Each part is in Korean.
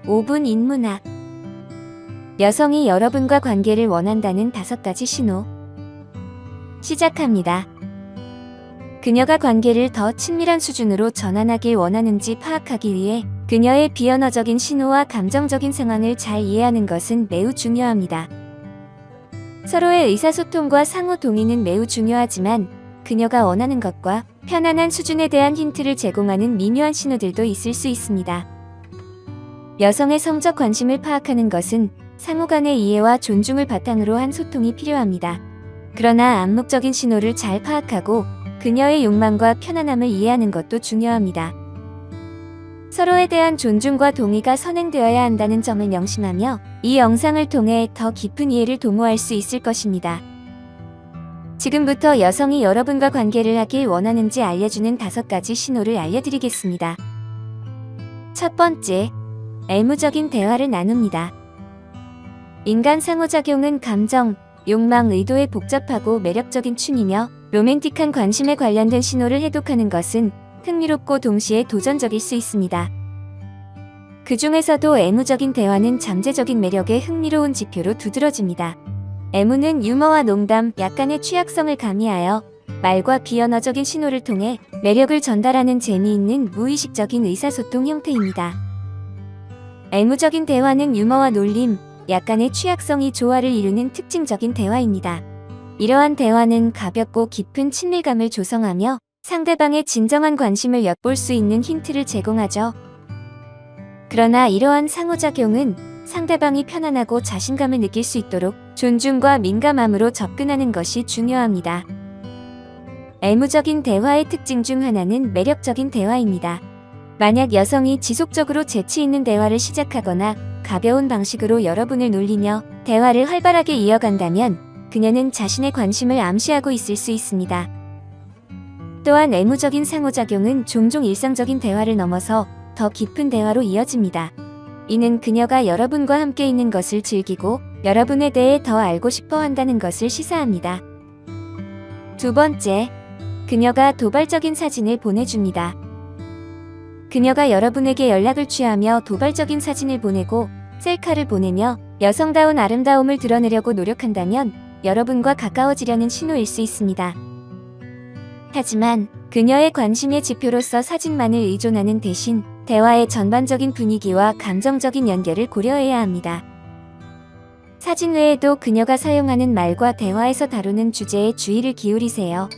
5분 인문학. 여성이 여러분과 관계를 원한다는 5가지 신호. 시작합니다. 그녀가 관계를 더 친밀한 수준으로 전환하길 원하는지 파악하기 위해 그녀의 비언어적인 신호와 감정적인 상황을 잘 이해하는 것은 매우 중요합니다. 서로의 의사소통과 상호 동의는 매우 중요하지만 그녀가 원하는 것과 편안한 수준에 대한 힌트를 제공하는 미묘한 신호들도 있을 수 있습니다. 여성의 성적 관심을 파악하는 것은 상호 간의 이해와 존중을 바탕으로 한 소통이 필요합니다. 그러나 암묵적인 신호를 잘 파악하고 그녀의 욕망과 편안함을 이해하는 것도 중요합니다. 서로에 대한 존중과 동의가 선행되어야 한다는 점을 명심하며 이 영상을 통해 더 깊은 이해를 도모할 수 있을 것입니다. 지금부터 여성이 여러분과 관계를 하길 원하는지 알려주는 5가지 신호를 알려드리겠습니다. 첫 번째, 애무적인 대화를 나눕니다. 인간 상호작용은 감정, 욕망, 의도의 복잡하고 매력적인 춤이며 로맨틱한 관심에 관련된 신호를 해독하는 것은 흥미롭고 동시에 도전적일 수 있습니다. 그 중에서도 애무적인 대화는 잠재적인 매력의 흥미로운 지표로 두드러집니다. 애무는 유머와 농담, 약간의 취약성을 가미하여 말과 비언어적인 신호를 통해 매력을 전달하는 재미있는 무의식적인 의사소통 형태입니다. 애무적인 대화는 유머와 놀림, 약간의 취약성이 조화를 이루는 특징적인 대화입니다. 이러한 대화는 가볍고 깊은 친밀감을 조성하며 상대방의 진정한 관심을 엿볼 수 있는 힌트를 제공하죠. 그러나 이러한 상호작용은 상대방이 편안하고 자신감을 느낄 수 있도록 존중과 민감함으로 접근하는 것이 중요합니다. 애무적인 대화의 특징 중 하나는 매력적인 대화입니다. 만약 여성이 지속적으로 재치 있는 대화를 시작하거나 가벼운 방식으로 여러분을 놀리며 대화를 활발하게 이어간다면 그녀는 자신의 관심을 암시하고 있을 수 있습니다. 또한 애무적인 상호작용은 종종 일상적인 대화를 넘어서 더 깊은 대화로 이어집니다. 이는 그녀가 여러분과 함께 있는 것을 즐기고 여러분에 대해 더 알고 싶어 한다는 것을 시사합니다. 두 번째, 그녀가 도발적인 사진을 보내줍니다. 그녀가 여러분에게 연락을 취하며 도발적인 사진을 보내고 셀카를 보내며 여성다운 아름다움을 드러내려고 노력한다면 여러분과 가까워지려는 신호일 수 있습니다. 하지만 그녀의 관심의 지표로서 사진만을 의존하는 대신 대화의 전반적인 분위기와 감정적인 연결을 고려해야 합니다. 사진 외에도 그녀가 사용하는 말과 대화에서 다루는 주제에 주의를 기울이세요.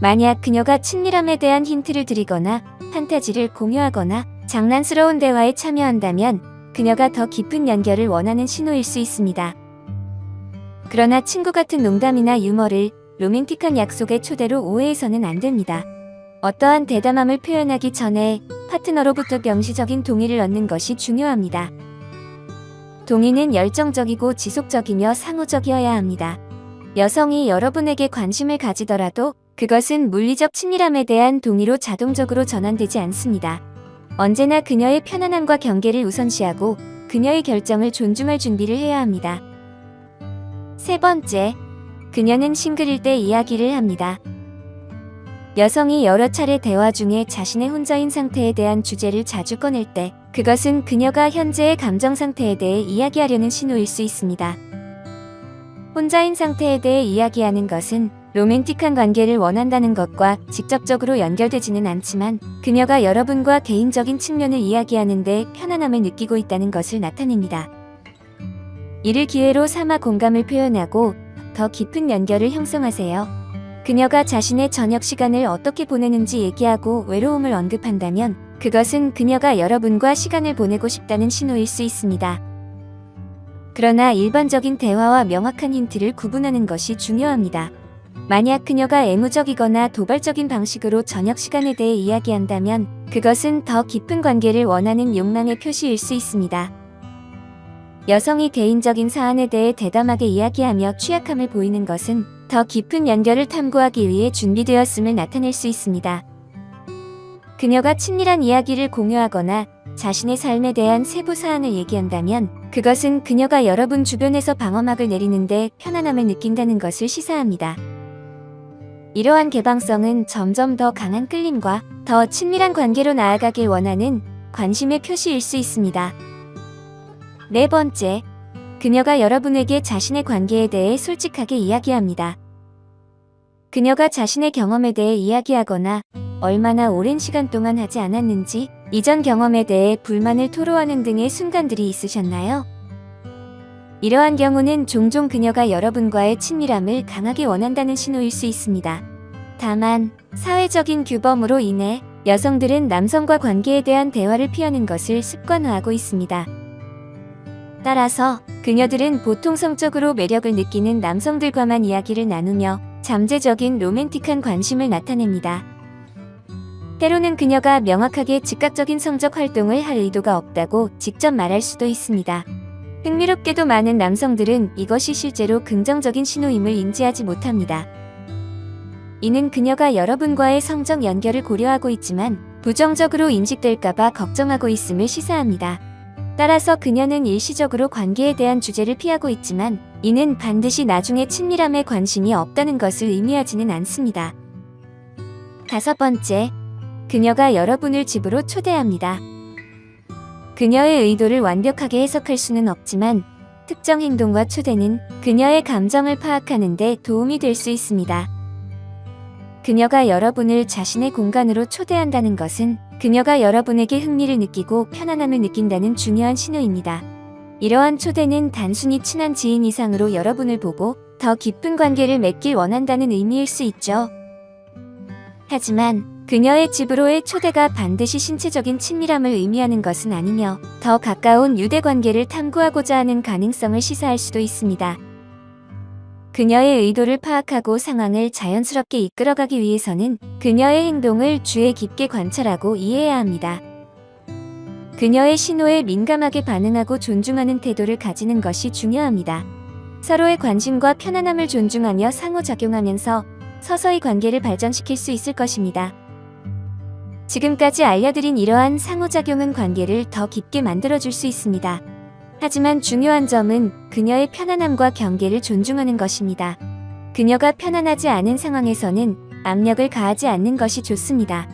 만약 그녀가 친밀함에 대한 힌트를 드리거나 판타지를 공유하거나 장난스러운 대화에 참여한다면 그녀가 더 깊은 연결을 원하는 신호일 수 있습니다. 그러나 친구 같은 농담이나 유머를 로맨틱한 약속의 초대로 오해해서는 안 됩니다. 어떠한 대담함을 표현하기 전에 파트너로부터 명시적인 동의를 얻는 것이 중요합니다. 동의는 열정적이고 지속적이며 상호적이어야 합니다. 여성이 여러분에게 관심을 가지더라도 그것은 물리적 친밀함에 대한 동의로 자동적으로 전환되지 않습니다. 언제나 그녀의 편안함과 경계를 우선시하고 그녀의 결정을 존중할 준비를 해야 합니다. 세 번째, 그녀는 싱글일 때 이야기를 합니다. 여성이 여러 차례 대화 중에 자신의 혼자인 상태에 대한 주제를 자주 꺼낼 때 그것은 그녀가 현재의 감정 상태에 대해 이야기하려는 신호일 수 있습니다. 혼자인 상태에 대해 이야기하는 것은 로맨틱한 관계를 원한다는 것과 직접적으로 연결되지는 않지만 그녀가 여러분과 개인적인 측면을 이야기하는 데 편안함을 느끼고 있다는 것을 나타냅니다. 이를 기회로 삼아 공감을 표현하고 더 깊은 연결을 형성하세요. 그녀가 자신의 저녁 시간을 어떻게 보내는지 얘기하고 외로움을 언급한다면 그것은 그녀가 여러분과 시간을 보내고 싶다는 신호일 수 있습니다. 그러나 일반적인 대화와 명확한 힌트를 구분하는 것이 중요합니다. 만약 그녀가 애무적이거나 도발적인 방식으로 저녁 시간에 대해 이야기한다면 그것은 더 깊은 관계를 원하는 욕망의 표시일 수 있습니다. 여성이 개인적인 사안에 대해 대담하게 이야기하며 취약함을 보이는 것은 더 깊은 연결을 탐구하기 위해 준비되었음을 나타낼 수 있습니다. 그녀가 친밀한 이야기를 공유하거나 자신의 삶에 대한 세부 사안을 얘기한다면 그것은 그녀가 여러분 주변에서 방어막을 내리는데 편안함을 느낀다는 것을 시사합니다. 이러한 개방성은 점점 더 강한 끌림과 더 친밀한 관계로 나아가길 원하는 관심의 표시일 수 있습니다. 네 번째, 그녀가 여러분에게 자신의 관계에 대해 솔직하게 이야기합니다. 그녀가 자신의 경험에 대해 이야기하거나 얼마나 오랜 시간 동안 하지 않았는지, 이전 경험에 대해 불만을 토로하는 등의 순간들이 있으셨나요? 이러한 경우는 종종 그녀가 여러분과의 친밀함을 강하게 원한다는 신호일 수 있습니다. 다만, 사회적인 규범으로 인해 여성들은 남성과 관계에 대한 대화를 피하는 것을 습관화하고 있습니다. 따라서 그녀들은 보통 성적으로 매력을 느끼는 남성들과만 이야기를 나누며 잠재적인 로맨틱한 관심을 나타냅니다. 때로는 그녀가 명확하게 즉각적인 성적 활동을 할 의도가 없다고 직접 말할 수도 있습니다. 흥미롭게도 많은 남성들은 이것이 실제로 긍정적인 신호임을 인지하지 못합니다. 이는 그녀가 여러분과의 성적 연결을 고려하고 있지만 부정적으로 인식될까봐 걱정하고 있음을 시사합니다. 따라서 그녀는 일시적으로 관계에 대한 주제를 피하고 있지만 이는 반드시 나중에 친밀함에 관심이 없다는 것을 의미하지는 않습니다. 다섯 번째, 그녀가 여러분을 집으로 초대합니다. 그녀의 의도를 완벽하게 해석할 수는 없지만 특정 행동과 초대는 그녀의 감정을 파악하는 데 도움이 될 수 있습니다. 그녀가 여러분을 자신의 공간으로 초대한다는 것은 그녀가 여러분에게 흥미를 느끼고 편안함을 느낀다는 중요한 신호입니다. 이러한 초대는 단순히 친한 지인 이상으로 여러분을 보고 더 깊은 관계를 맺길 원한다는 의미일 수 있죠. 하지만 그녀의 집으로의 초대가 반드시 신체적인 친밀함을 의미하는 것은 아니며 더 가까운 유대 관계를 탐구하고자 하는 가능성을 시사할 수도 있습니다. 그녀의 의도를 파악하고 상황을 자연스럽게 이끌어가기 위해서는 그녀의 행동을 주의 깊게 관찰하고 이해해야 합니다. 그녀의 신호에 민감하게 반응하고 존중하는 태도를 가지는 것이 중요합니다. 서로의 관심과 편안함을 존중하며 상호작용하면서 서서히 관계를 발전시킬 수 있을 것입니다. 지금까지 알려드린 이러한 상호작용은 관계를 더 깊게 만들어줄 수 있습니다. 하지만 중요한 점은 그녀의 편안함과 경계를 존중하는 것입니다. 그녀가 편안하지 않은 상황에서는 압력을 가하지 않는 것이 좋습니다.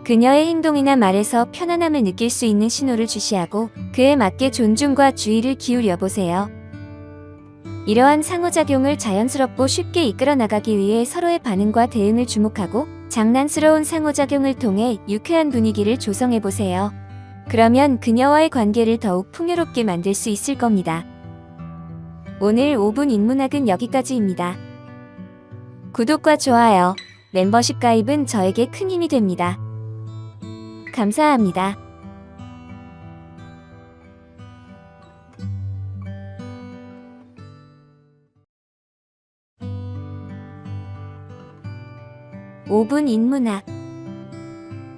그녀의 행동이나 말에서 편안함을 느낄 수 있는 신호를 주시하고 그에 맞게 존중과 주의를 기울여 보세요. 이러한 상호작용을 자연스럽고 쉽게 이끌어 나가기 위해 서로의 반응과 대응을 주목하고 장난스러운 상호작용을 통해 유쾌한 분위기를 조성해 보세요. 그러면 그녀와의 관계를 더욱 풍요롭게 만들 수 있을 겁니다. 오늘 5분 인문학은 여기까지입니다. 구독과 좋아요, 멤버십 가입은 저에게 큰 힘이 됩니다. 감사합니다. (5분) 인문학.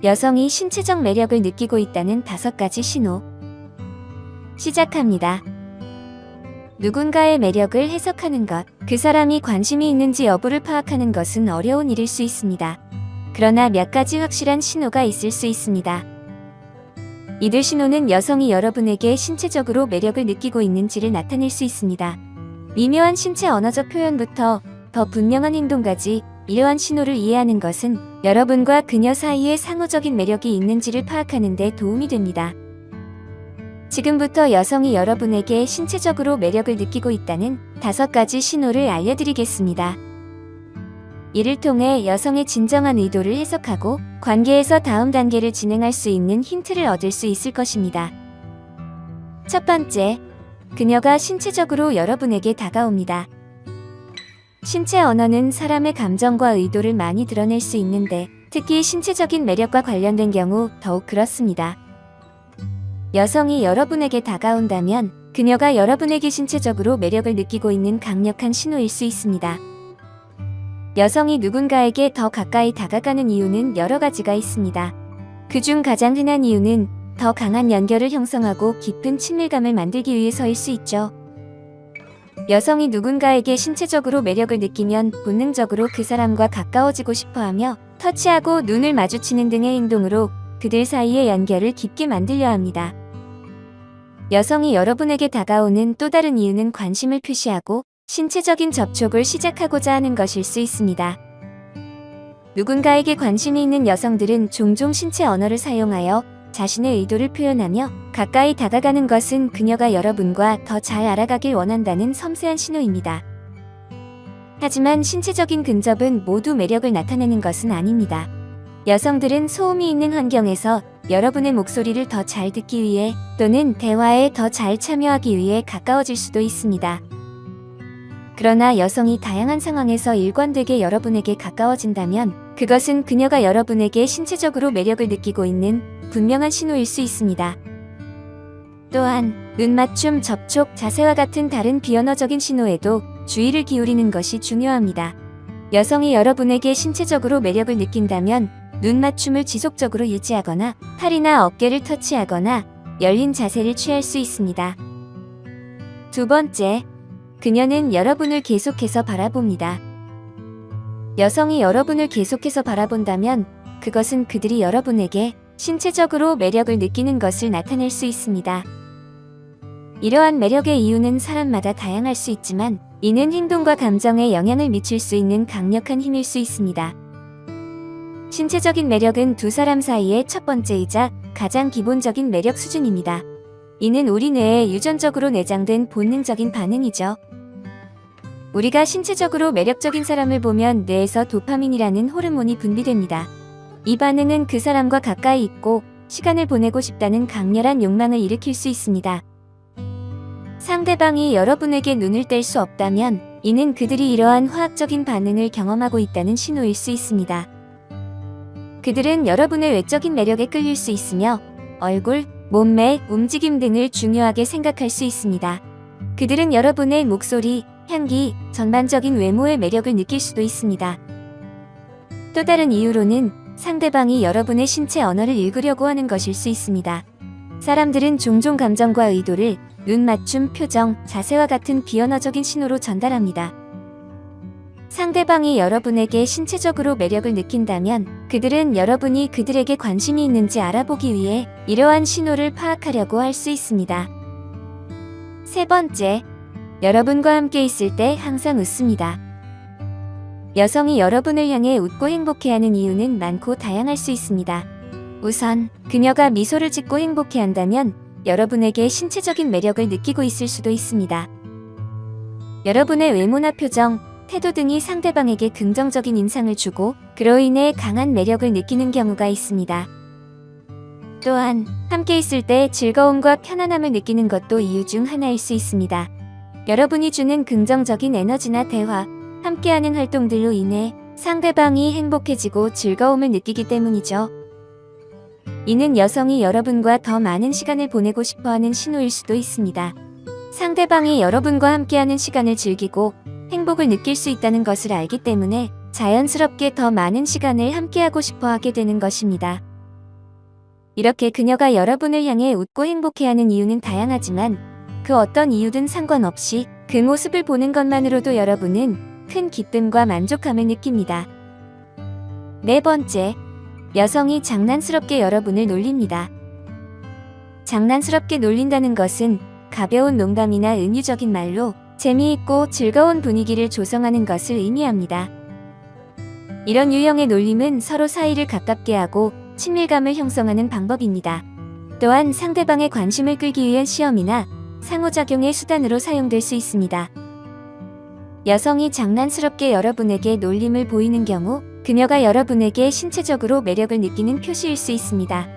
여성이 신체적 매력을 느끼고 있다는 5가지 신호. 시작합니다. 누군가의 매력을 해석하는 것. 그 사람이 관심이 있는지 여부를 파악하는 것은 어려운 일일 수 있습니다. 그러나 몇 가지 확실한 신호가 있을 수 있습니다. 이들 신호는 여성이 여러분에게 신체적으로 매력을 느끼고 있는지를 나타낼 수 있습니다. 미묘한 신체 언어적 표현부터 더 분명한 행동까지 이러한 신호를 이해하는 것은 여러분과 그녀 사이에 상호적인 매력이 있는지를 파악하는 데 도움이 됩니다. 지금부터 여성이 여러분에게 신체적으로 매력을 느끼고 있다는 5가지 신호를 알려드리겠습니다. 이를 통해 여성의 진정한 의도를 해석하고 관계에서 다음 단계를 진행할 수 있는 힌트를 얻을 수 있을 것입니다. 첫 번째, 그녀가 신체적으로 여러분에게 다가옵니다. 신체 언어는 사람의 감정과 의도를 많이 드러낼 수 있는데 특히 신체적인 매력과 관련된 경우 더욱 그렇습니다. 여성이 여러분에게 다가온다면 그녀가 여러분에게 신체적으로 매력을 느끼고 있는 강력한 신호일 수 있습니다. 여성이 누군가에게 더 가까이 다가가는 이유는 여러 가지가 있습니다. 그중 가장 흔한 이유는 더 강한 연결을 형성하고 깊은 친밀감을 만들기 위해서일 수 있죠. 여성이 누군가에게 신체적으로 매력을 느끼면 본능적으로 그 사람과 가까워지고 싶어하며 터치하고 눈을 마주치는 등의 행동으로 그들 사이의 연결을 깊게 만들려 합니다. 여성이 여러분에게 다가오는 또 다른 이유는 관심을 표시하고 신체적인 접촉을 시작하고자 하는 것일 수 있습니다. 누군가에게 관심이 있는 여성들은 종종 신체 언어를 사용하여 자신의 의도를 표현하며 가까이 다가가는 것은 그녀가 여러분과 더 잘 알아가길 원한다는 섬세한 신호입니다. 하지만 신체적인 근접은 모두 매력을 나타내는 것은 아닙니다. 여성들은 소음이 있는 환경에서 여러분의 목소리를 더 잘 듣기 위해 또는 대화에 더 잘 참여하기 위해 가까워질 수도 있습니다. 그러나 여성이 다양한 상황에서 일관되게 여러분에게 가까워진다면 그것은 그녀가 여러분에게 신체적으로 매력을 느끼고 있는 분명한 신호일 수 있습니다. 또한 눈 맞춤, 접촉, 자세와 같은 다른 비언어적인 신호에도 주의를 기울이는 것이 중요합니다. 여성이 여러분에게 신체적으로 매력을 느낀다면 눈 맞춤을 지속적으로 유지하거나 팔이나 어깨를 터치하거나 열린 자세를 취할 수 있습니다. 두 번째, 그녀는 여러분을 계속해서 바라봅니다. 여성이 여러분을 계속해서 바라본다면 그것은 그들이 여러분에게 신체적으로 매력을 느끼는 것을 나타낼 수 있습니다. 이러한 매력의 이유는 사람마다 다양할 수 있지만 이는 행동과 감정에 영향을 미칠 수 있는 강력한 힘일 수 있습니다. 신체적인 매력은 두 사람 사이의 첫 번째이자 가장 기본적인 매력 수준입니다. 이는 우리 뇌에 유전적으로 내장된 본능적인 반응이죠. 우리가 신체적으로 매력적인 사람을 보면 뇌에서 도파민이라는 호르몬이 분비됩니다. 이 반응은 그 사람과 가까이 있고 시간을 보내고 싶다는 강렬한 욕망을 일으킬 수 있습니다. 상대방이 여러분에게 눈을 뗄 수 없다면 이는 그들이 이러한 화학적인 반응을 경험하고 있다는 신호일 수 있습니다. 그들은 여러분의 외적인 매력에 끌릴 수 있으며 얼굴, 몸매, 움직임 등을 중요하게 생각할 수 있습니다. 그들은 여러분의 목소리, 향기, 전반적인 외모의 매력을 느낄 수도 있습니다. 또 다른 이유로는 상대방이 여러분의 신체 언어를 읽으려고 하는 것일 수 있습니다. 사람들은 종종 감정과 의도를 눈 맞춤, 표정, 자세와 같은 비언어적인 신호로 전달합니다. 상대방이 여러분에게 신체적으로 매력을 느낀다면 그들은 여러분이 그들에게 관심이 있는지 알아보기 위해 이러한 신호를 파악하려고 할 수 있습니다. 세 번째, 여러분과 함께 있을 때 항상 웃습니다. 여성이 여러분을 향해 웃고 행복해하는 이유는 많고 다양할 수 있습니다. 우선, 그녀가 미소를 짓고 행복해한다면 여러분에게 신체적인 매력을 느끼고 있을 수도 있습니다. 여러분의 외모나 표정, 태도 등이 상대방에게 긍정적인 인상을 주고 그로 인해 강한 매력을 느끼는 경우가 있습니다. 또한 함께 있을 때 즐거움과 편안함을 느끼는 것도 이유 중 하나일 수 있습니다. 여러분이 주는 긍정적인 에너지나 대화, 함께하는 활동들로 인해 상대방이 행복해지고 즐거움을 느끼기 때문이죠. 이는 여성이 여러분과 더 많은 시간을 보내고 싶어하는 신호일 수도 있습니다. 상대방이 여러분과 함께하는 시간을 즐기고 행복을 느낄 수 있다는 것을 알기 때문에 자연스럽게 더 많은 시간을 함께하고 싶어 하게 되는 것입니다. 이렇게 그녀가 여러분을 향해 웃고 행복해하는 이유는 다양하지만 그 어떤 이유든 상관없이 그 모습을 보는 것만으로도 여러분은 큰 기쁨과 만족감을 느낍니다. 네 번째, 여성이 장난스럽게 여러분을 놀립니다. 장난스럽게 놀린다는 것은 가벼운 농담이나 은유적인 말로 재미있고 즐거운 분위기를 조성하는 것을 의미합니다. 이런 유형의 놀림은 서로 사이를 가깝게 하고 친밀감을 형성하는 방법입니다. 또한 상대방의 관심을 끌기 위한 시험이나 상호작용의 수단으로 사용될 수 있습니다. 여성이 장난스럽게 여러분에게 놀림을 보이는 경우 그녀가 여러분에게 신체적으로 매력을 느끼는 표시일 수 있습니다.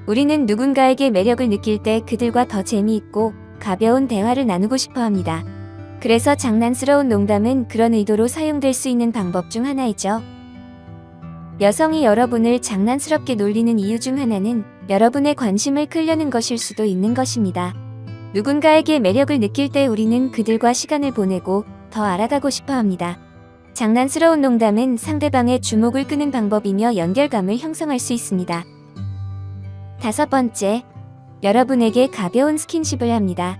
우리는 누군가에게 매력을 느낄 때 그들과 더 재미있고 가벼운 대화를 나누고 싶어 합니다. 그래서 장난스러운 농담은 그런 의도로 사용될 수 있는 방법 중 하나이죠. 여성이 여러분을 장난스럽게 놀리는 이유 중 하나는 여러분의 관심을 끌려는 것일 수도 있는 것입니다. 누군가에게 매력을 느낄 때 우리는 그들과 시간을 보내고 더 알아가고 싶어 합니다. 장난스러운 농담은 상대방의 주목을 끄는 방법이며 연결감을 형성할 수 있습니다. 다섯 번째, 여러분에게 가벼운 스킨십을 합니다.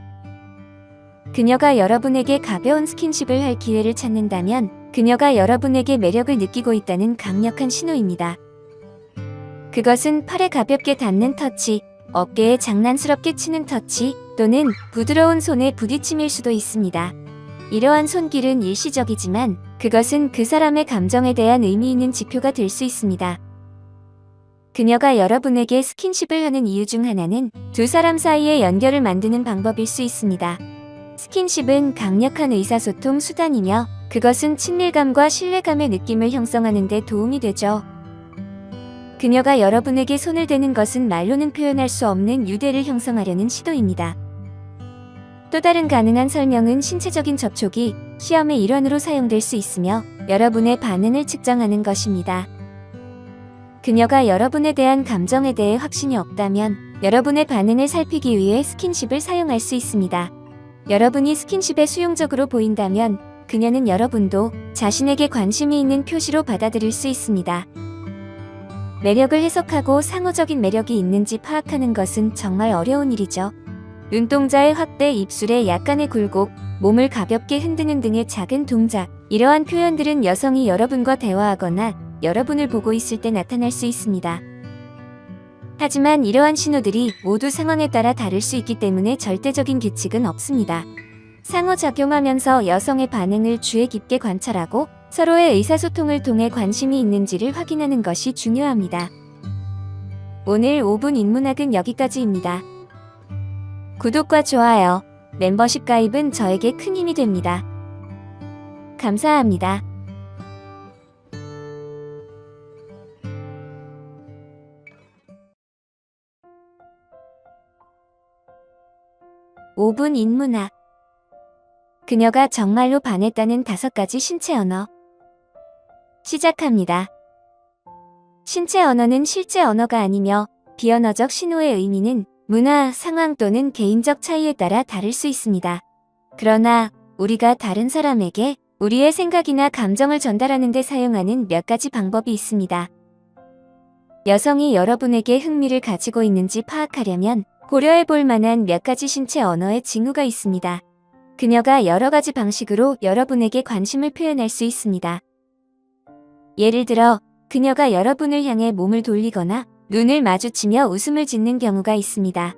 그녀가 여러분에게 가벼운 스킨십을 할 기회를 찾는다면 그녀가 여러분에게 매력을 느끼고 있다는 강력한 신호입니다. 그것은 팔에 가볍게 닿는 터치, 어깨에 장난스럽게 치는 터치, 또는 부드러운 손의 부딪힘일 수도 있습니다. 이러한 손길은 일시적이지만 그것은 그 사람의 감정에 대한 의미 있는 지표가 될 수 있습니다. 그녀가 여러분에게 스킨십을 하는 이유 중 하나는 두 사람 사이의 연결을 만드는 방법일 수 있습니다. 스킨십은 강력한 의사소통 수단이며 그것은 친밀감과 신뢰감의 느낌을 형성하는 데 도움이 되죠. 그녀가 여러분에게 손을 대는 것은 말로는 표현할 수 없는 유대를 형성하려는 시도입니다. 또 다른 가능한 설명은 신체적인 접촉이 시험의 일환으로 사용될 수 있으며 여러분의 반응을 측정하는 것입니다. 그녀가 여러분에 대한 감정에 대해 확신이 없다면 여러분의 반응을 살피기 위해 스킨십을 사용할 수 있습니다. 여러분이 스킨십에 수용적으로 보인다면 그녀는 여러분도 자신에게 관심이 있는 표시로 받아들일 수 있습니다. 매력을 해석하고 상호적인 매력이 있는지 파악하는 것은 정말 어려운 일이죠. 눈동자의 확대, 입술의 약간의 굴곡, 몸을 가볍게 흔드는 등의 작은 동작, 이러한 표현들은 여성이 여러분과 대화하거나 여러분을 보고 있을 때 나타날 수 있습니다. 하지만 이러한 신호들이 모두 상황에 따라 다를 수 있기 때문에 절대적인 규칙은 없습니다. 상호작용하면서 여성의 반응을 주의 깊게 관찰하고 서로의 의사소통을 통해 관심이 있는지를 확인하는 것이 중요합니다. 오늘 5분 인문학은 여기까지입니다. 구독과 좋아요, 멤버십 가입은 저에게 큰 힘이 됩니다. 감사합니다. (5분) 인문학. 그녀가 정말로 반했다는 5가지 신체 언어. 시작합니다. 신체 언어는 실제 언어가 아니며 비언어적 신호의 의미는 문화, 상황 또는 개인적 차이에 따라 다를 수 있습니다. 그러나 우리가 다른 사람에게 우리의 생각이나 감정을 전달하는 데 사용하는 몇 가지 방법이 있습니다. 여성이 여러분에게 흥미를 가지고 있는지 파악하려면 고려해 볼 만한 몇 가지 신체 언어의 징후가 있습니다. 그녀가 여러 가지 방식으로 여러분에게 관심을 표현할 수 있습니다. 예를 들어, 그녀가 여러분을 향해 몸을 돌리거나 눈을 마주치며 웃음을 짓는 경우가 있습니다.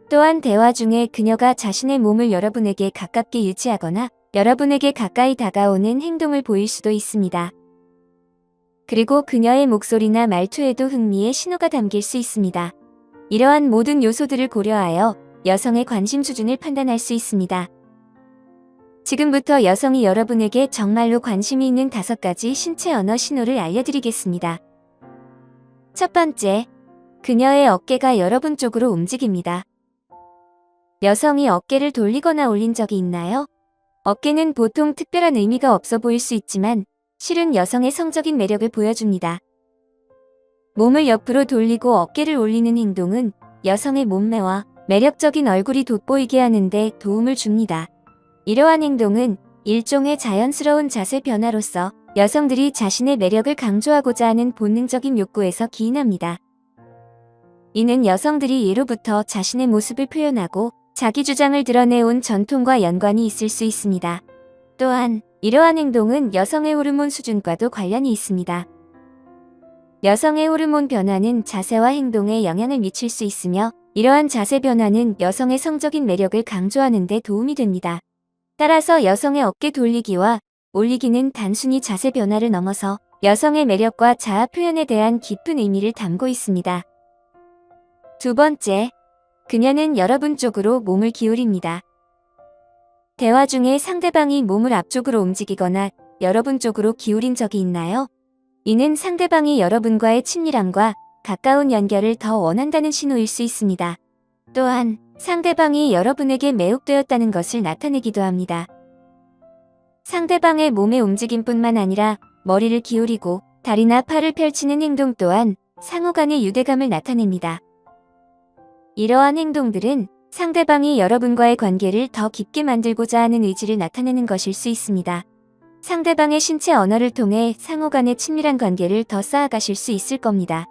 또한 대화 중에 그녀가 자신의 몸을 여러분에게 가깝게 유치하거나 여러분에게 가까이 다가오는 행동을 보일 수도 있습니다. 그리고 그녀의 목소리나 말투에도 흥미의 신호가 담길 수 있습니다. 이러한 모든 요소들을 고려하여 여성의 관심 수준을 판단할 수 있습니다. 지금부터 여성이 여러분에게 정말로 관심이 있는 5가지 신체 언어 신호를 알려드리겠습니다. 첫 번째, 그녀의 어깨가 여러분 쪽으로 움직입니다. 여성이 어깨를 돌리거나 올린 적이 있나요? 어깨는 보통 특별한 의미가 없어 보일 수 있지만 실은 여성의 성적인 매력을 보여줍니다. 몸을 옆으로 돌리고 어깨를 올리는 행동은 여성의 몸매와 매력적인 얼굴이 돋보이게 하는 데 도움을 줍니다. 이러한 행동은 일종의 자연스러운 자세 변화로서 여성들이 자신의 매력을 강조하고자 하는 본능적인 욕구에서 기인합니다. 이는 여성들이 예로부터 자신의 모습을 표현하고 자기 주장을 드러내온 전통과 연관이 있을 수 있습니다. 또한 이러한 행동은 여성의 호르몬 수준과도 관련이 있습니다. 여성의 호르몬 변화는 자세와 행동에 영향을 미칠 수 있으며 이러한 자세 변화는 여성의 성적인 매력을 강조하는 데 도움이 됩니다. 따라서 여성의 어깨 돌리기와 올리기는 단순히 자세 변화를 넘어서 여성의 매력과 자아 표현에 대한 깊은 의미를 담고 있습니다. 두 번째, 그녀는 여러분 쪽으로 몸을 기울입니다. 대화 중에 상대방이 몸을 앞쪽으로 움직이거나 여러분 쪽으로 기울인 적이 있나요? 이는 상대방이 여러분과의 친밀함과 가까운 연결을 더 원한다는 신호일 수 있습니다. 또한 상대방이 여러분에게 매혹되었다는 것을 나타내기도 합니다. 상대방의 몸의 움직임뿐만 아니라 머리를 기울이고 다리나 팔을 펼치는 행동 또한 상호 간의 유대감을 나타냅니다. 이러한 행동들은 상대방이 여러분과의 관계를 더 깊게 만들고자 하는 의지를 나타내는 것일 수 있습니다. 상대방의 신체 언어를 통해 상호 간의 친밀한 관계를 더 쌓아가실 수 있을 겁니다.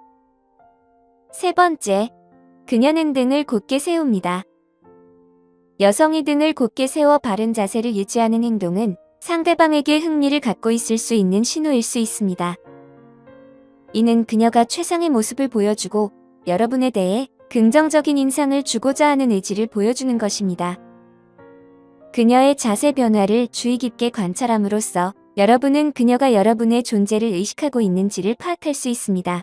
세 번째, 그녀는 등을 곧게 세웁니다. 여성이 등을 곧게 세워 바른 자세를 유지하는 행동은 상대방에게 흥미를 갖고 있을 수 있는 신호일 수 있습니다. 이는 그녀가 최상의 모습을 보여주고 여러분에 대해 긍정적인 인상을 주고자 하는 의지를 보여주는 것입니다. 그녀의 자세 변화를 주의 깊게 관찰함으로써 여러분은 그녀가 여러분의 존재를 의식하고 있는지를 파악할 수 있습니다.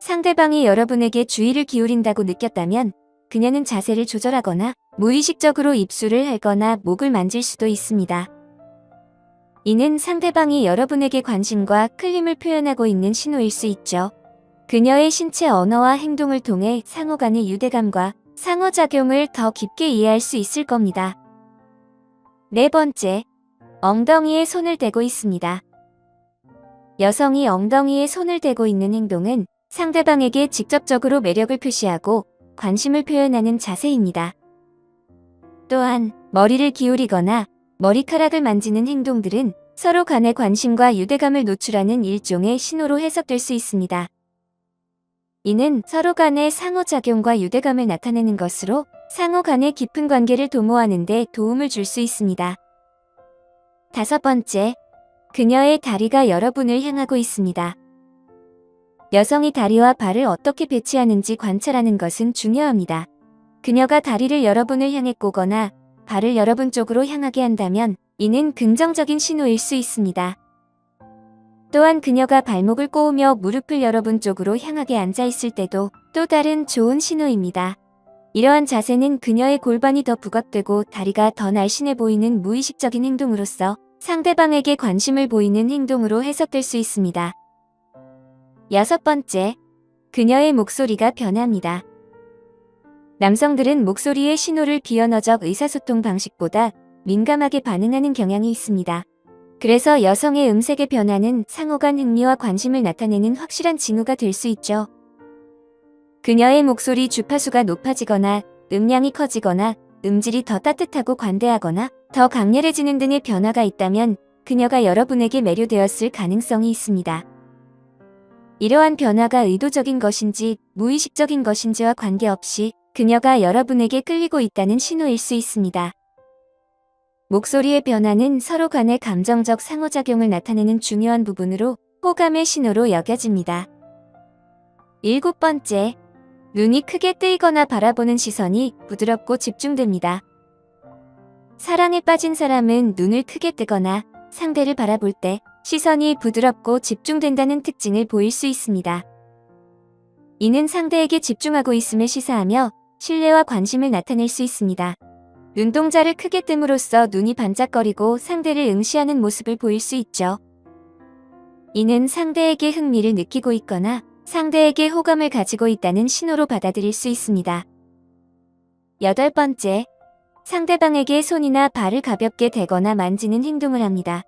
상대방이 여러분에게 주의를 기울인다고 느꼈다면 그녀는 자세를 조절하거나 무의식적으로 입술을 핥거나 목을 만질 수도 있습니다. 이는 상대방이 여러분에게 관심과 끌림을 표현하고 있는 신호일 수 있죠. 그녀의 신체 언어와 행동을 통해 상호 간의 유대감과 상호작용을 더 깊게 이해할 수 있을 겁니다. 네 번째, 엉덩이에 손을 대고 있습니다. 여성이 엉덩이에 손을 대고 있는 행동은 상대방에게 직접적으로 매력을 표시하고 관심을 표현하는 자세입니다. 또한 머리를 기울이거나 머리카락을 만지는 행동들은 서로 간의 관심과 유대감을 노출하는 일종의 신호로 해석될 수 있습니다. 이는 서로 간의 상호작용과 유대감을 나타내는 것으로 상호 간의 깊은 관계를 도모하는 데 도움을 줄 수 있습니다. 다섯 번째, 그녀의 다리가 여러분을 향하고 있습니다. 여성이 다리와 발을 어떻게 배치하는지 관찰하는 것은 중요합니다. 그녀가 다리를 여러분을 향해 꼬거나 발을 여러분 쪽으로 향하게 한다면 이는 긍정적인 신호일 수 있습니다. 또한 그녀가 발목을 꼬으며 무릎을 여러분 쪽으로 향하게 앉아있을 때도 또 다른 좋은 신호입니다. 이러한 자세는 그녀의 골반이 더 부각되고 다리가 더 날씬해 보이는 무의식적인 행동으로서 상대방에게 관심을 보이는 행동으로 해석될 수 있습니다. 여섯 번째, 그녀의 목소리가 변합니다. 남성들은 목소리의 신호를 비언어적 의사소통 방식보다 민감하게 반응하는 경향이 있습니다. 그래서 여성의 음색의 변화는 상호간 흥미와 관심을 나타내는 확실한 징후가 될 수 있죠. 그녀의 목소리 주파수가 높아지거나 음량이 커지거나 음질이 더 따뜻하고 관대하거나 더 강렬해지는 등의 변화가 있다면 그녀가 여러분에게 매료되었을 가능성이 있습니다. 이러한 변화가 의도적인 것인지 무의식적인 것인지와 관계없이 그녀가 여러분에게 끌리고 있다는 신호일 수 있습니다. 목소리의 변화는 서로 간의 감정적 상호작용을 나타내는 중요한 부분으로 호감의 신호로 여겨집니다. 일곱 번째, 눈이 크게 뜨이거나 바라보는 시선이 부드럽고 집중됩니다. 사랑에 빠진 사람은 눈을 크게 뜨거나 상대를 바라볼 때 시선이 부드럽고 집중된다는 특징을 보일 수 있습니다. 이는 상대에게 집중하고 있음을 시사하며 신뢰와 관심을 나타낼 수 있습니다. 눈동자를 크게 뜸으로써 눈이 반짝거리고 상대를 응시하는 모습을 보일 수 있죠. 이는 상대에게 흥미를 느끼고 있거나 상대에게 호감을 가지고 있다는 신호로 받아들일 수 있습니다. 여덟 번째, 상대방에게 손이나 발을 가볍게 대거나 만지는 행동을 합니다.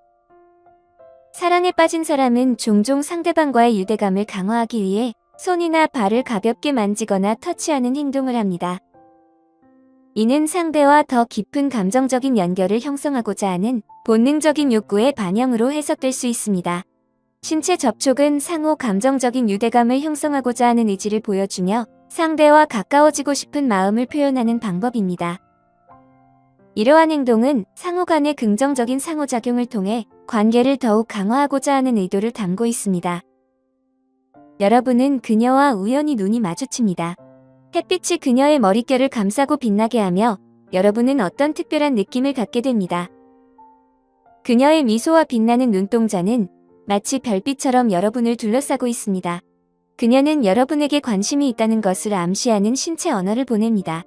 사랑에 빠진 사람은 종종 상대방과의 유대감을 강화하기 위해 손이나 발을 가볍게 만지거나 터치하는 행동을 합니다. 이는 상대와 더 깊은 감정적인 연결을 형성하고자 하는 본능적인 욕구의 반영으로 해석될 수 있습니다. 신체 접촉은 상호 감정적인 유대감을 형성하고자 하는 의지를 보여주며 상대와 가까워지고 싶은 마음을 표현하는 방법입니다. 이러한 행동은 상호 간의 긍정적인 상호작용을 통해 관계를 더욱 강화하고자 하는 의도를 담고 있습니다. 여러분은 그녀와 우연히 눈이 마주칩니다. 햇빛이 그녀의 머릿결을 감싸고 빛나게 하며 여러분은 어떤 특별한 느낌을 갖게 됩니다. 그녀의 미소와 빛나는 눈동자는 마치 별빛처럼 여러분을 둘러싸고 있습니다. 그녀는 여러분에게 관심이 있다는 것을 암시하는 신체 언어를 보냅니다.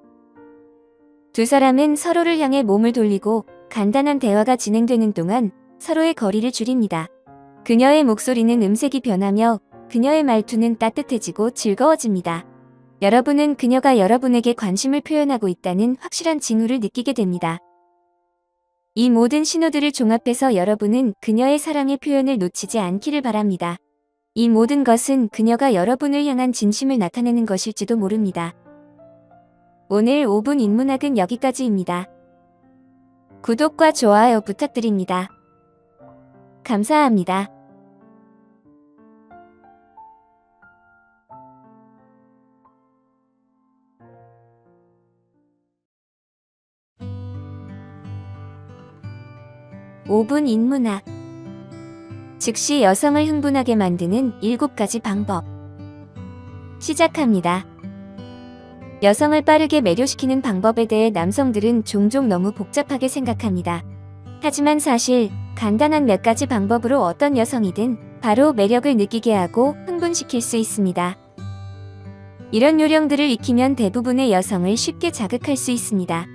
두 사람은 서로를 향해 몸을 돌리고 간단한 대화가 진행되는 동안 서로의 거리를 줄입니다. 그녀의 목소리는 음색이 변하며 그녀의 말투는 따뜻해지고 즐거워집니다. 여러분은 그녀가 여러분에게 관심을 표현하고 있다는 확실한 징후를 느끼게 됩니다. 이 모든 신호들을 종합해서 여러분은 그녀의 사랑의 표현을 놓치지 않기를 바랍니다. 이 모든 것은 그녀가 여러분을 향한 진심을 나타내는 것일지도 모릅니다. 오늘 5분 인문학은 여기까지입니다. 구독과 좋아요 부탁드립니다. 감사합니다. (5분) 인문학 즉시 여성을 흥분하게 만드는 7가지 방법 시작합니다. 여성을 빠르게 매료시키는 방법에 대해 남성들은 종종 너무 복잡하게 생각합니다. 하지만 사실 간단한 몇 가지 방법으로 어떤 여성이든 바로 매력을 느끼게 하고 흥분시킬 수 있습니다. 이런 요령들을 익히면 대부분의 여성을 쉽게 자극할 수 있습니다.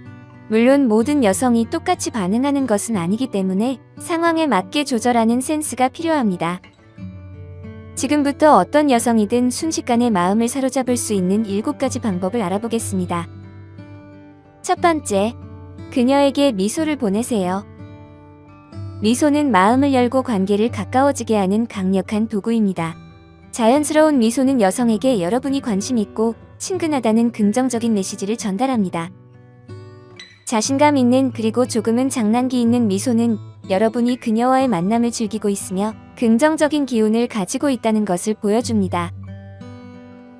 물론 모든 여성이 똑같이 반응하는 것은 아니기 때문에 상황에 맞게 조절하는 센스가 필요합니다. 지금부터 어떤 여성이든 순식간에 마음을 사로잡을 수 있는 7가지 방법을 알아보겠습니다. 첫 번째, 그녀에게 미소를 보내세요. 미소는 마음을 열고 관계를 가까워지게 하는 강력한 도구입니다. 자연스러운 미소는 여성에게 여러분이 관심 있고 친근하다는 긍정적인 메시지를 전달합니다. 자신감 있는 그리고 조금은 장난기 있는 미소는 여러분이 그녀와의 만남을 즐기고 있으며 긍정적인 기운을 가지고 있다는 것을 보여줍니다.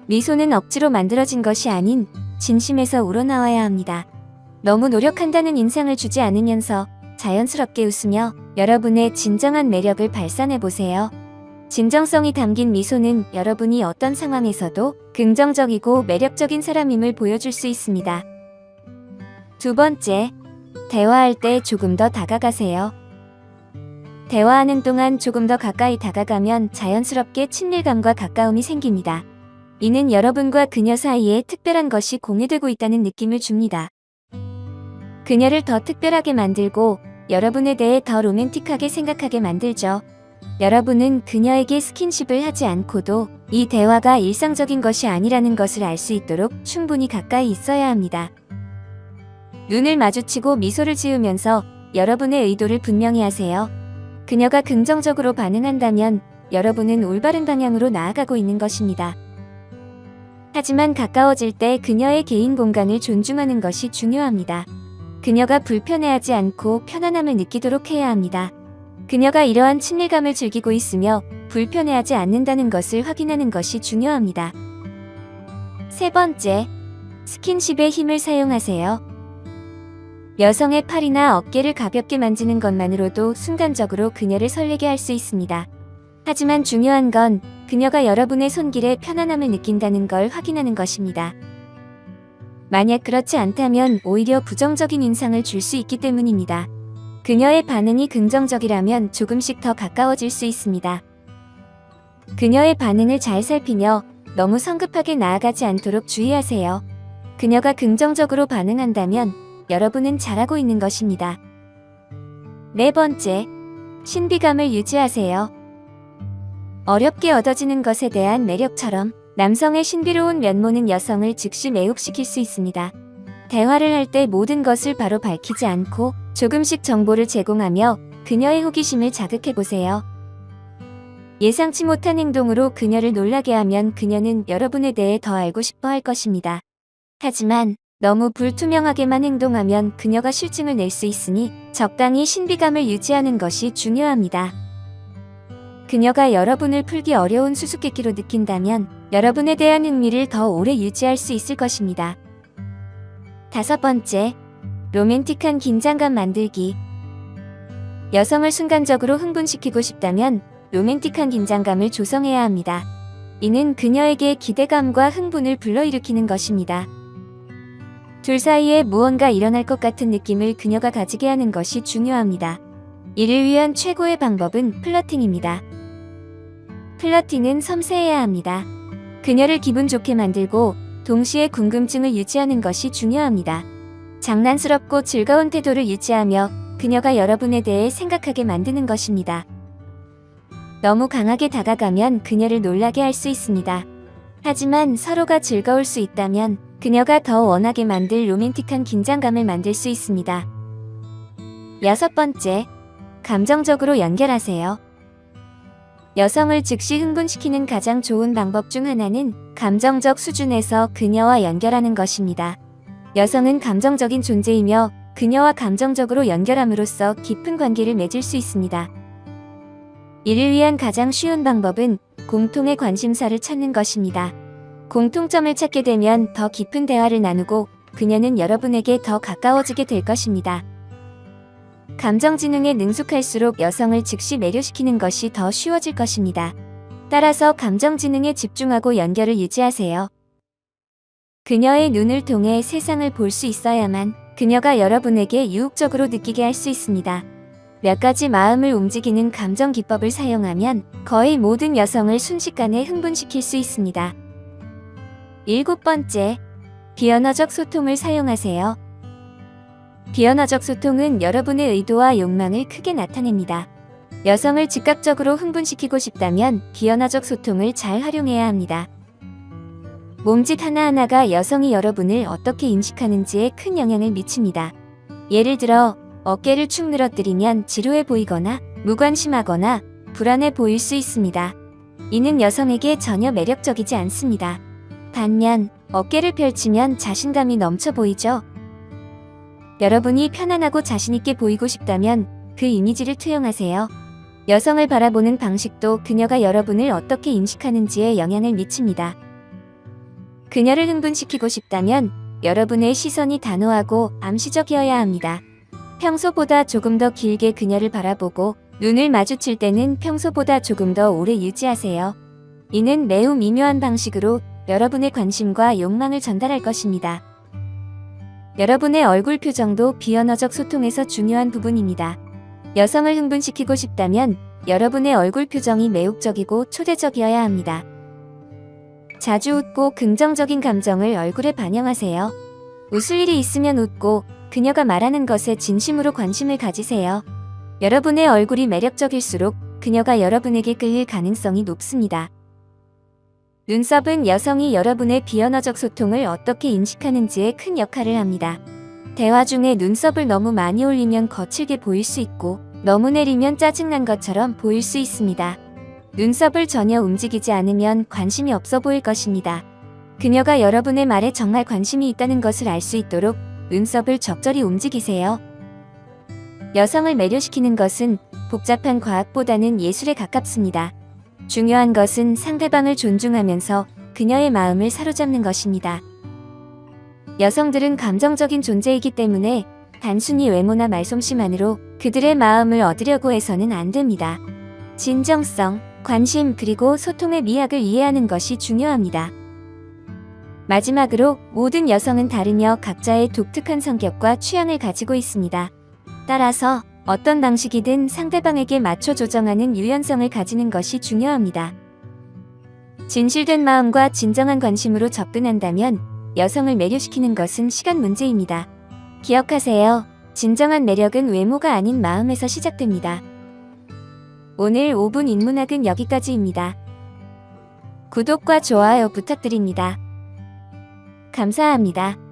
미소는 억지로 만들어진 것이 아닌 진심에서 우러나와야 합니다. 너무 노력한다는 인상을 주지 않으면서 자연스럽게 웃으며 여러분의 진정한 매력을 발산해보세요. 진정성이 담긴 미소는 여러분이 어떤 상황에서도 긍정적이고 매력적인 사람임을 보여줄 수 있습니다. 두 번째, 대화할 때 조금 더 다가가세요. 대화하는 동안 조금 더 가까이 다가가면 자연스럽게 친밀감과 가까움이 생깁니다. 이는 여러분과 그녀 사이에 특별한 것이 공유되고 있다는 느낌을 줍니다. 그녀를 더 특별하게 만들고 여러분에 대해 더 로맨틱하게 생각하게 만들죠. 여러분은 그녀에게 스킨십을 하지 않고도 이 대화가 일상적인 것이 아니라는 것을 알 수 있도록 충분히 가까이 있어야 합니다. 눈을 마주치고 미소를 지으면서 여러분의 의도를 분명히 하세요. 그녀가 긍정적으로 반응한다면 여러분은 올바른 방향으로 나아가고 있는 것입니다. 하지만 가까워질 때 그녀의 개인 공간을 존중하는 것이 중요합니다. 그녀가 불편해하지 않고 편안함을 느끼도록 해야 합니다. 그녀가 이러한 친밀감을 즐기고 있으며 불편해하지 않는다는 것을 확인하는 것이 중요합니다. 세 번째, 스킨십의 힘을 사용하세요. 여성의 팔이나 어깨를 가볍게 만지는 것만으로도 순간적으로 그녀를 설레게 할 수 있습니다. 하지만 중요한 건 그녀가 여러분의 손길에 편안함을 느낀다는 걸 확인하는 것입니다. 만약 그렇지 않다면 오히려 부정적인 인상을 줄 수 있기 때문입니다. 그녀의 반응이 긍정적이라면 조금씩 더 가까워질 수 있습니다. 그녀의 반응을 잘 살피며 너무 성급하게 나아가지 않도록 주의하세요. 그녀가 긍정적으로 반응한다면 여러분은 잘하고 있는 것입니다. 네 번째, 신비감을 유지하세요. 어렵게 얻어지는 것에 대한 매력처럼 남성의 신비로운 면모는 여성을 즉시 매혹시킬 수 있습니다. 대화를 할 때 모든 것을 바로 밝히지 않고 조금씩 정보를 제공하며 그녀의 호기심을 자극해보세요. 예상치 못한 행동으로 그녀를 놀라게 하면 그녀는 여러분에 대해 더 알고 싶어 할 것입니다. 하지만 너무 불투명하게만 행동하면 그녀가 실증을 낼 수 있으니 적당히 신비감을 유지하는 것이 중요합니다. 그녀가 여러분을 풀기 어려운 수수께끼로 느낀다면 여러분에 대한 흥미를 더 오래 유지할 수 있을 것입니다. 다섯 번째, 로맨틱한 긴장감 만들기. 여성을 순간적으로 흥분시키고 싶다면 로맨틱한 긴장감을 조성해야 합니다. 이는 그녀에게 기대감과 흥분을 불러일으키는 것입니다. 둘 사이에 무언가 일어날 것 같은 느낌을 그녀가 가지게 하는 것이 중요합니다. 이를 위한 최고의 방법은 플러팅입니다. 플러팅은 섬세해야 합니다. 그녀를 기분 좋게 만들고 동시에 궁금증을 유지하는 것이 중요합니다. 장난스럽고 즐거운 태도를 유지하며 그녀가 여러분에 대해 생각하게 만드는 것입니다. 너무 강하게 다가가면 그녀를 놀라게 할 수 있습니다. 하지만 서로가 즐거울 수 있다면 그녀가 더 원하게 만들 로맨틱한 긴장감을 만들 수 있습니다. 여섯 번째, 감정적으로 연결하세요. 여성을 즉시 흥분시키는 가장 좋은 방법 중 하나는 감정적 수준에서 그녀와 연결하는 것입니다. 여성은 감정적인 존재이며 그녀와 감정적으로 연결함으로써 깊은 관계를 맺을 수 있습니다. 이를 위한 가장 쉬운 방법은 공통의 관심사를 찾는 것입니다. 공통점을 찾게 되면 더 깊은 대화를 나누고 그녀는 여러분에게 더 가까워지게 될 것입니다. 감정지능에 능숙할수록 여성을 즉시 매료시키는 것이 더 쉬워질 것입니다. 따라서 감정지능에 집중하고 연결을 유지하세요. 그녀의 눈을 통해 세상을 볼 수 있어야만 그녀가 여러분에게 유혹적으로 느끼게 할 수 있습니다. 몇 가지 마음을 움직이는 감정 기법을 사용하면 거의 모든 여성을 순식간에 흥분시킬 수 있습니다. 7번째, 비언어적 소통을 사용하세요. 비언어적 소통은 여러분의 의도와 욕망을 크게 나타냅니다. 여성을 즉각적으로 흥분시키고 싶다면 비언어적 소통을 잘 활용해야 합니다. 몸짓 하나하나가 여성이 여러분을 어떻게 인식하는지에 큰 영향을 미칩니다. 예를 들어 어깨를 축 늘어뜨리면 지루해 보이거나 무관심하거나 불안해 보일 수 있습니다. 이는 여성에게 전혀 매력적이지 않습니다. 반면 어깨를 펼치면 자신감이 넘쳐 보이죠? 여러분이 편안하고 자신있게 보이고 싶다면 그 이미지를 투영하세요. 여성을 바라보는 방식도 그녀가 여러분을 어떻게 인식하는지에 영향을 미칩니다. 그녀를 흥분시키고 싶다면 여러분의 시선이 단호하고 암시적이어야 합니다. 평소보다 조금 더 길게 그녀를 바라보고 눈을 마주칠 때는 평소보다 조금 더 오래 유지하세요. 이는 매우 미묘한 방식으로 여러분의 관심과 욕망을 전달할 것입니다. 여러분의 얼굴 표정도 비언어적 소통에서 중요한 부분입니다. 여성을 흥분시키고 싶다면 여러분의 얼굴 표정이 매혹적이고 초대적이어야 합니다. 자주 웃고 긍정적인 감정을 얼굴에 반영하세요. 웃을 일이 있으면 웃고 그녀가 말하는 것에 진심으로 관심을 가지세요. 여러분의 얼굴이 매력적일수록 그녀가 여러분에게 끌릴 가능성이 높습니다. 눈썹은 여성이 여러분의 비언어적 소통을 어떻게 인식하는지에 큰 역할을 합니다. 대화 중에 눈썹을 너무 많이 올리면 거칠게 보일 수 있고 너무 내리면 짜증난 것처럼 보일 수 있습니다. 눈썹을 전혀 움직이지 않으면 관심이 없어 보일 것입니다. 그녀가 여러분의 말에 정말 관심이 있다는 것을 알 수 있도록 눈썹을 적절히 움직이세요. 여성을 매료시키는 것은 복잡한 과학보다는 예술에 가깝습니다. 중요한 것은 상대방을 존중하면서 그녀의 마음을 사로잡는 것입니다. 여성들은 감정적인 존재이기 때문에 단순히 외모나 말솜씨만으로 그들의 마음을 얻으려고 해서는 안 됩니다. 진정성, 관심 그리고 소통의 미학을 이해하는 것이 중요합니다. 마지막으로 모든 여성은 다르며 각자의 독특한 성격과 취향을 가지고 있습니다. 따라서 어떤 방식이든 상대방에게 맞춰 조정하는 유연성을 가지는 것이 중요합니다. 진실된 마음과 진정한 관심으로 접근한다면 여성을 매료시키는 것은 시간 문제입니다. 기억하세요. 진정한 매력은 외모가 아닌 마음에서 시작됩니다. 오늘 5분 인문학은 여기까지입니다. 구독과 좋아요 부탁드립니다. 감사합니다.